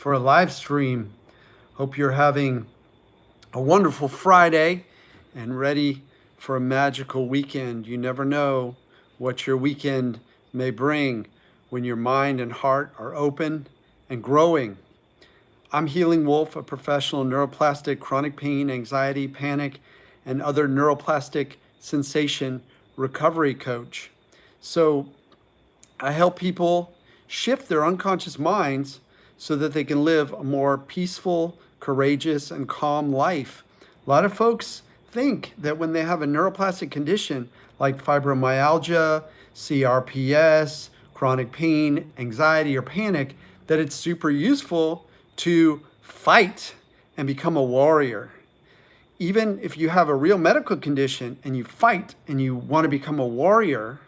for a live stream. Hope you're having a wonderful Friday and ready for a magical weekend. You never know what your weekend may bring when your mind and heart are open and growing. I'm Healing Wolf, a professional neuroplastic chronic pain, anxiety, panic, and other neuroplastic sensation recovery coach. So I help people shift their unconscious minds so that they can live a more peaceful, courageous, and calm life. A lot of folks think that when they have a neuroplastic condition like fibromyalgia, CRPS, chronic pain, anxiety, or panic, that it's super useful to fight and become a warrior. Even if you have a real medical condition and you fight and you want to become a warrior,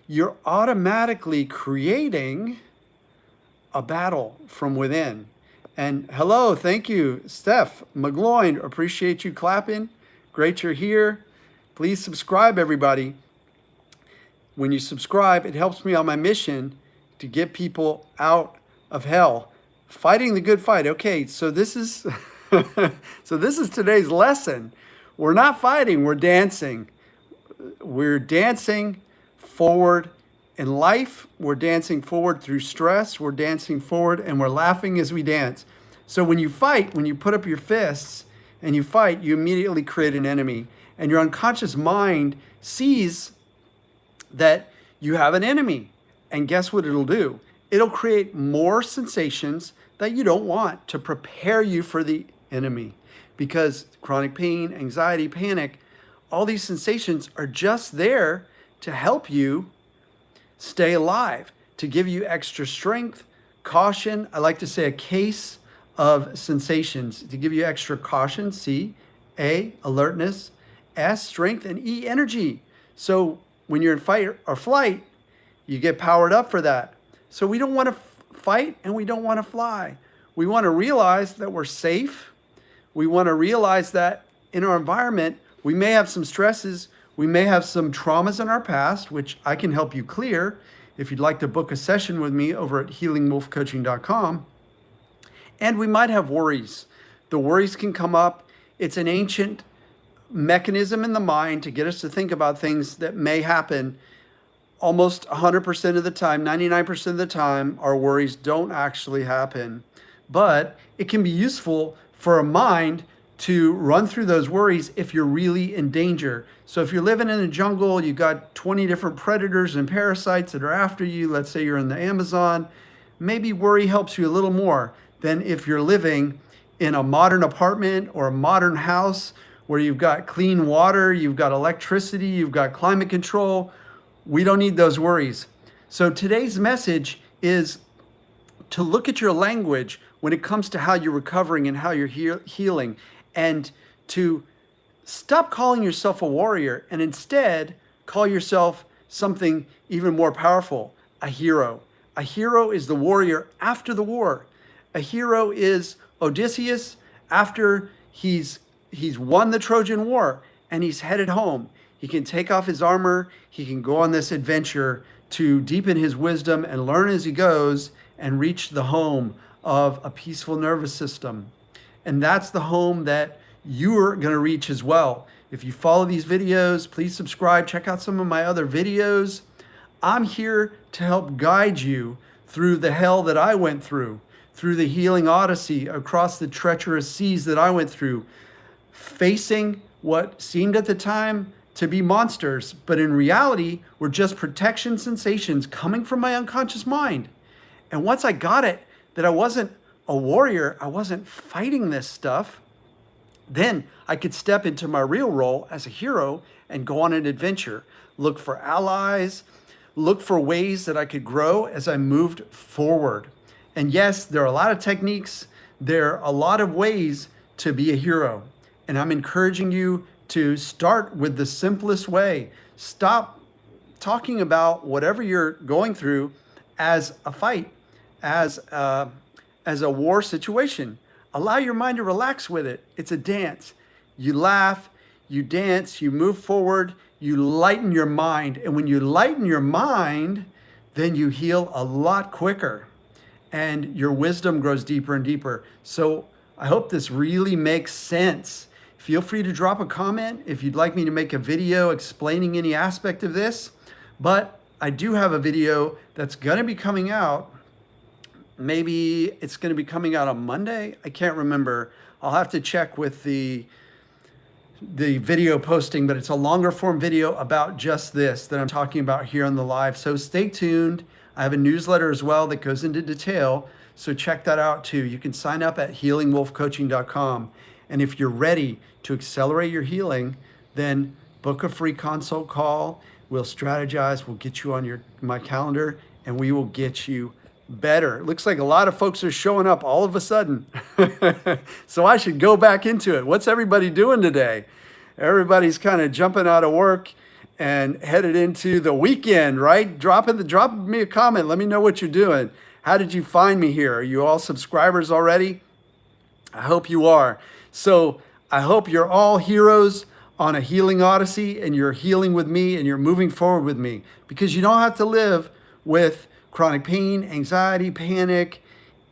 you're automatically creating a battle from within. And hello, thank you, Steph McGloin. Appreciate you clapping. Great you're here. Please subscribe, everybody. When you subscribe, it helps me on my mission to get people out of hell. Fighting the good fight. Okay, so this is today's lesson. We're not fighting, we're dancing. We're dancing forward in life. We're dancing forward through stress. We're dancing forward and we're laughing as we dance. So when you fight, when you put up your fists and you fight, you immediately create an enemy. And your unconscious mind sees that you have an enemy. And guess what it'll do? It'll create more sensations that you don't want to prepare you for the enemy. Because chronic pain, anxiety, panic, all these sensations are just there to help you stay alive, to give you extra strength, caution. I like to say a case of sensations to give you extra caution. C, A, alertness, S, strength, and E, energy. So when you're in fight or flight, you get powered up for that. So we don't want to fight and we don't want to fly. We want to realize that we're safe. We want to realize that in our environment, we may have some stresses. We may have some traumas in our past, which I can help you clear if you'd like to book a session with me over at healingwolfcoaching.com. And we might have worries. The worries can come up. It's an ancient mechanism in the mind to get us to think about things that may happen. Almost 100% of the time, 99% of the time, our worries don't actually happen. But it can be useful for a mind to run through those worries if you're really in danger. So if you're living in a jungle, you've got 20 different predators and parasites that are after you. Let's say you're in the Amazon. Maybe worry helps you a little more than if you're living in a modern apartment or a modern house where you've got clean water, you've got electricity, you've got climate control. We don't need those worries. So today's message is to look at your language when it comes to how you're recovering and how you're healing, and to stop calling yourself a warrior and instead call yourself something even more powerful, a hero. A hero is the warrior after the war. A hero is Odysseus after he's won the Trojan War and he's headed home. He can take off his armor. He can go on this adventure to deepen his wisdom and learn as he goes and reach the home of a peaceful nervous system. And that's the home that you're going to reach as well. If you follow these videos, please subscribe. Check out some of my other videos. I'm here to help guide you through the hell that I went through the healing odyssey across the treacherous seas that I went through, facing what seemed at the time to be monsters, but in reality were just protection sensations coming from my unconscious mind. And once I got it, that I wasn't a warrior, I wasn't fighting this stuff, then I could step into my real role as a hero and go on an adventure, look for allies, look for ways that I could grow as I moved forward. And yes, there are a lot of techniques, there are a lot of ways to be a hero. And I'm encouraging you to start with the simplest way. Stop talking about whatever you're going through as a fight, as a war situation. Allow your mind to relax with it. It's a dance. You laugh, you dance, you move forward, you lighten your mind. And when you lighten your mind, then you heal a lot quicker. and your wisdom grows deeper and deeper. So I hope this really makes sense. Feel free to drop a comment if you'd like me to make a video explaining any aspect of this. But I do have a video that's going to be coming out. Maybe it's going to be coming out on Monday. I can't remember. I'll have to check with the video posting, but it's a longer form video about just this that I'm talking about here on the live. So stay tuned. I have a newsletter as well that goes into detail. So check that out too. You can sign up at healingwolfcoaching.com. And if you're ready to accelerate your healing, then book a free consult call. We'll strategize. We'll get you on my calendar, and we will get you better. It looks like a lot of folks are showing up all of a sudden. So I should go back into it. What's everybody doing today? Everybody's kind of jumping out of work and headed into the weekend, right? Drop me a comment. Let me know what you're doing. How did you find me here? Are you all subscribers already? I hope you are. So I hope you're all heroes on a healing odyssey, and you're healing with me, and you're moving forward with me, because you don't have to live with chronic pain, anxiety, panic,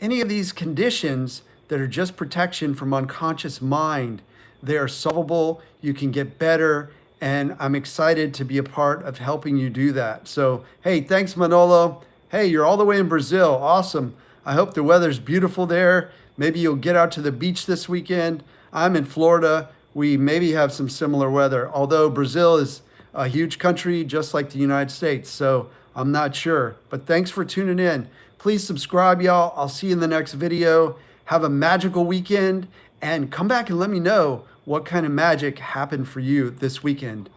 any of these conditions that are just protection from unconscious mind. They are solvable. You can get better. And I'm excited to be a part of helping you do that. So, hey, thanks, Manolo. Hey, you're all the way in Brazil. Awesome. I hope the weather's beautiful there. Maybe you'll get out to the beach this weekend. I'm in Florida. We maybe have some similar weather, although Brazil is a huge country just like the United States. So I'm not sure, but thanks for tuning in. Please subscribe, y'all. I'll see you in the next video. Have a magical weekend, and come back and let me know what kind of magic happened for you this weekend.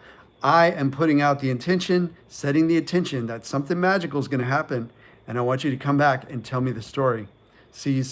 I am putting out the intention, setting the intention that something magical is going to happen, and I want you to come back and tell me the story. See you soon.